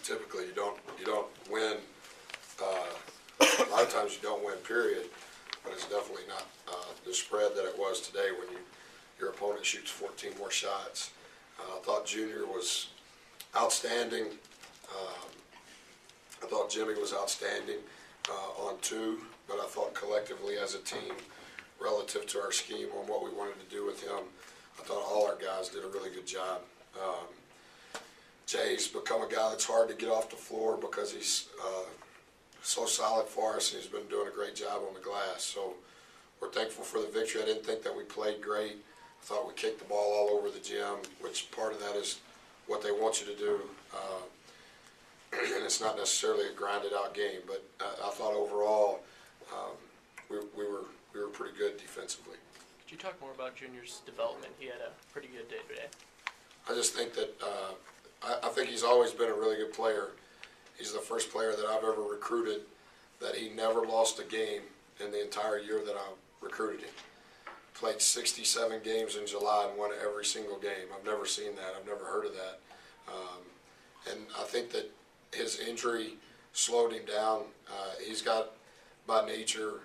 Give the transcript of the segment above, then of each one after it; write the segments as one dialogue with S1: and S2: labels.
S1: typically you don't win. A lot of times you don't win, period. But it's definitely not the spread that it was today when your opponent shoots 14 more shots. I thought Junior was outstanding. I thought Jimmy was outstanding on two, but I thought collectively as a team, relative to our scheme on what we wanted to do with him, I thought all our guys did a really good job. Jay's become a guy that's hard to get off the floor because he's so solid for us, and he's been doing a great job on the glass. So we're thankful for the victory. I didn't think that we played great. I thought we kicked the ball all over the gym, which part of that is what they want you to do. And it's not necessarily a grinded out game, but I thought overall we were pretty good defensively.
S2: Could you talk more about Junior's development? He had a pretty good day today.
S1: I just think that I think he's always been a really good player. He's the first player that I've ever recruited that he never lost a game in the entire year that I recruited him. Played 67 games in July and won every single game. I've never seen that. I've never heard of that. And I think that his injury slowed him down. He's got, by nature,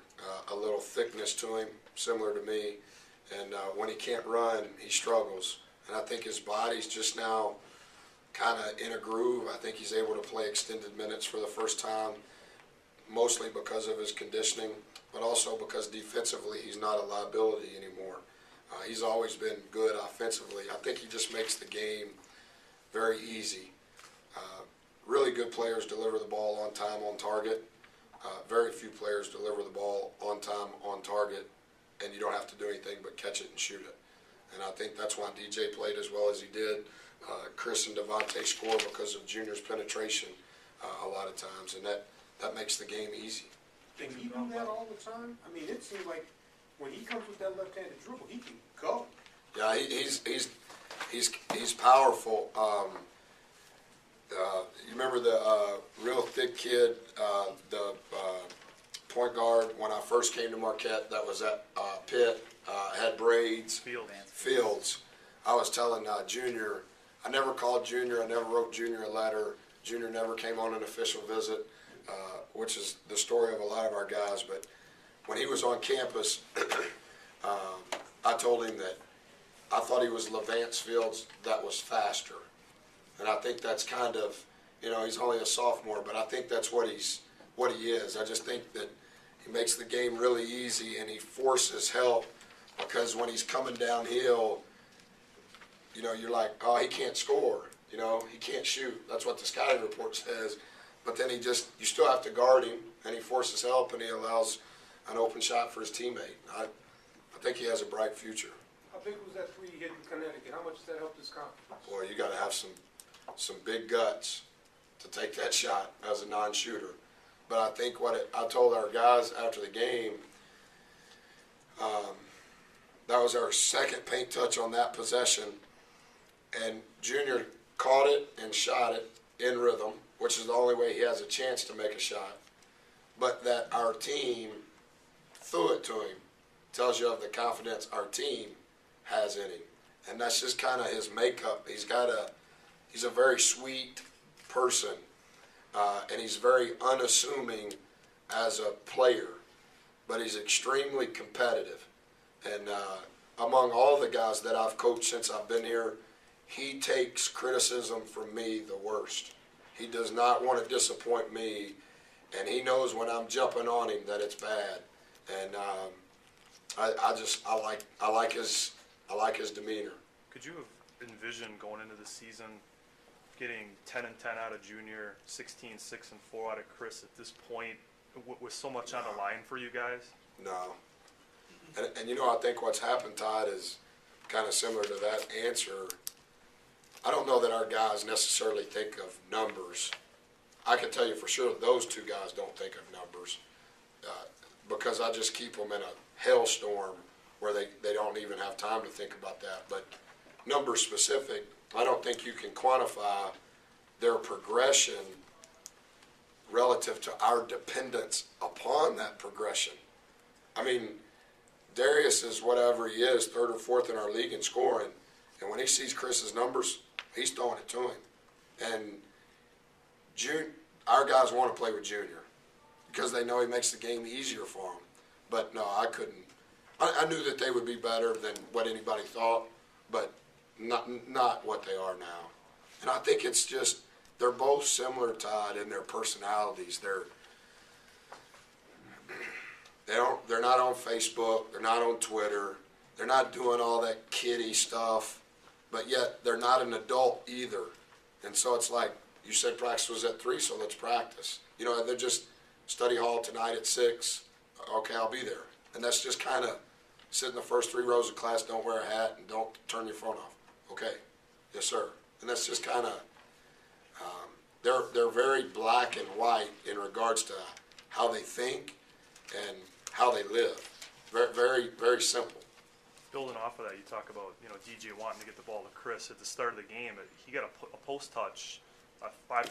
S1: a little thickness to him, similar to me. And when he can't run, he struggles. And I think his body's just now kind of in a groove. I think he's able to play extended minutes for the first time, mostly because of his conditioning, but also because defensively he's not a liability anymore. He's always been good offensively. I think he just makes the game very easy. Really good players deliver the ball on time, on target. Very few players deliver the ball on time, on target, and you don't have to do anything but catch it and shoot it. And I think that's why DJ played as well as he did. Chris and Devontae score because of Junior's penetration a lot of times, and that makes the game easy.
S3: Can he do that all the time? I mean, it seems like when he comes with that left-handed dribble, he can go.
S1: Yeah, he's powerful. You remember the real thick kid, the point guard when I first came to Marquette? That was at Pitt. Had braids. Fields. I was telling Junior. I never called Junior. I never wrote Junior a letter. Junior never came on an official visit, which is the story of a lot of our guys. But when he was on campus, I told him that I thought he was Levance Fields that was faster. And I think that's kind of, he's only a sophomore, but I think that's what he is. I just think that he makes the game really easy and he forces help because when he's coming downhill, you're like, oh, he can't score. He can't shoot. That's what the scouting report says. But then you still have to guard him, and he forces help, and he allows an open shot for his teammate. I think he has a bright future.
S3: How big was that three he hit in Connecticut? How much does that help this conference?
S1: Boy, you got to have some big guts to take that shot as a non-shooter. But I think I told our guys after the game, that was our second paint touch on that possession. And Junior caught it and shot it in rhythm, which is the only way he has a chance to make a shot. But that our team threw it to him tells you of the confidence our team has in him. And that's just kind of his makeup. He's a very sweet person, and he's very unassuming as a player, but he's extremely competitive. And among all the guys that I've coached since I've been here, he takes criticism from me the worst. He does not want to disappoint me, and he knows when I'm jumping on him that it's bad. And I like his demeanor.
S4: Could you have envisioned going into the season getting 10 and 10 out of Junior, 16, 6 and 4 out of Chris at this point, with so much on the line for you guys?
S1: No. And I think what's happened, Todd, is kind of similar to that answer. I don't know that our guys necessarily think of numbers. I can tell you for sure those two guys don't think of numbers because I just keep them in a hailstorm where they don't even have time to think about that. But number specific, I don't think you can quantify their progression relative to our dependence upon that progression. I mean, Darius is whatever he is, third or fourth in our league in scoring, and when he sees Chris's numbers, he's throwing it to him. And our guys want to play with Junior because they know he makes the game easier for them. But no, I couldn't. I knew that they would be better than what anybody thought, but not what they are now. And I think it's just they're both similar, Todd, in their personalities. They're not on Facebook. They're not on Twitter. They're not doing all that kiddie stuff. But yet they're not an adult either. And so it's like, you said practice was at 3, so let's practice. You know, they're just study hall tonight at 6. Okay, I'll be there. And that's just kind of sit in the first 3 rows of class, don't wear a hat, and don't turn your phone off. Okay, yes, sir. And that's just kind of, they're very black and white in regards to how they think and how they live. Very, very, very simple.
S4: Building off of that, you talk about, DJ wanting to get the ball to Chris at the start of the game. He got a post touch,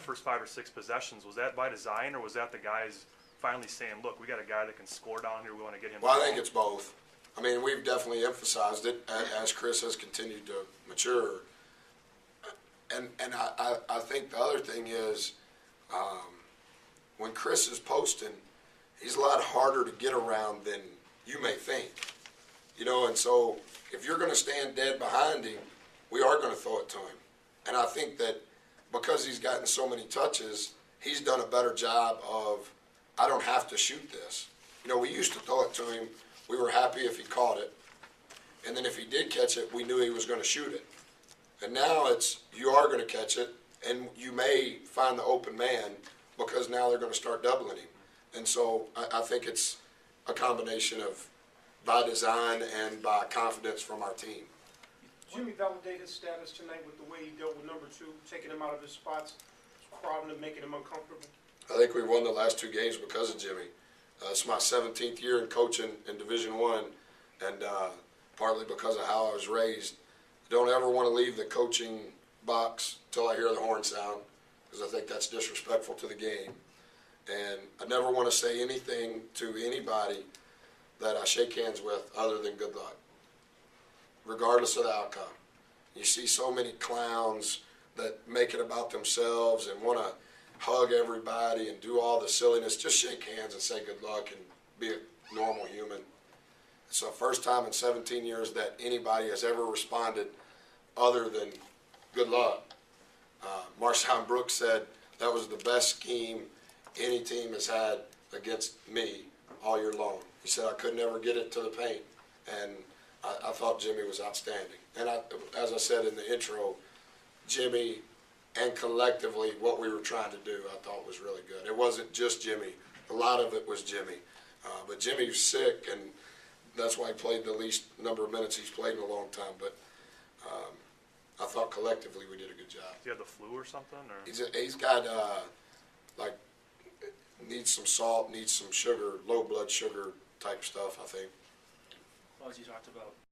S4: first 5 or 6 possessions. Was that by design, or was that the guys finally saying, look, we got a guy that can score down here, we want to get him?
S1: Well, I think it's both. I mean, we've definitely emphasized it as Chris has continued to mature. And I think the other thing is when Chris is posting, he's a lot harder to get around than you may think. And so if you're going to stand dead behind him, we are going to throw it to him. And I think that because he's gotten so many touches, he's done a better job of, I don't have to shoot this. We used to throw it to him. We were happy if he caught it. And then if he did catch it, we knew he was going to shoot it. And now it's, you are going to catch it, and you may find the open man because now they're going to start doubling him. And so I think it's a combination of by design and by confidence from our team.
S3: Jimmy validate his status tonight with the way he dealt with number 2, taking him out of his spots, crowding him, making him uncomfortable?
S1: I think we won the last 2 games because of Jimmy. It's my 17th year in coaching in Division I, and partly because of how I was raised. I don't ever want to leave the coaching box till I hear the horn sound, because I think that's disrespectful to the game. And I never want to say anything to anybody that I shake hands with other than good luck, regardless of the outcome. You see so many clowns that make it about themselves and want to hug everybody and do all the silliness. Just shake hands and say good luck and be a normal human. It's the first time in 17 years that anybody has ever responded other than good luck. Marshawn Brooks said that was the best scheme any team has had against me all year long. He said I could never get it to the paint, and I thought Jimmy was outstanding. And as I said in the intro, Jimmy and collectively what we were trying to do I thought was really good. It wasn't just Jimmy. A lot of it was Jimmy. But Jimmy was sick, and that's why he played the least number of minutes he's played in a long time. But I thought collectively we did a good job.
S4: Do you have the flu or something? Or?
S1: He's got, needs some salt, needs some sugar, low blood sugar type stuff, I think.
S5: Well, as you talked about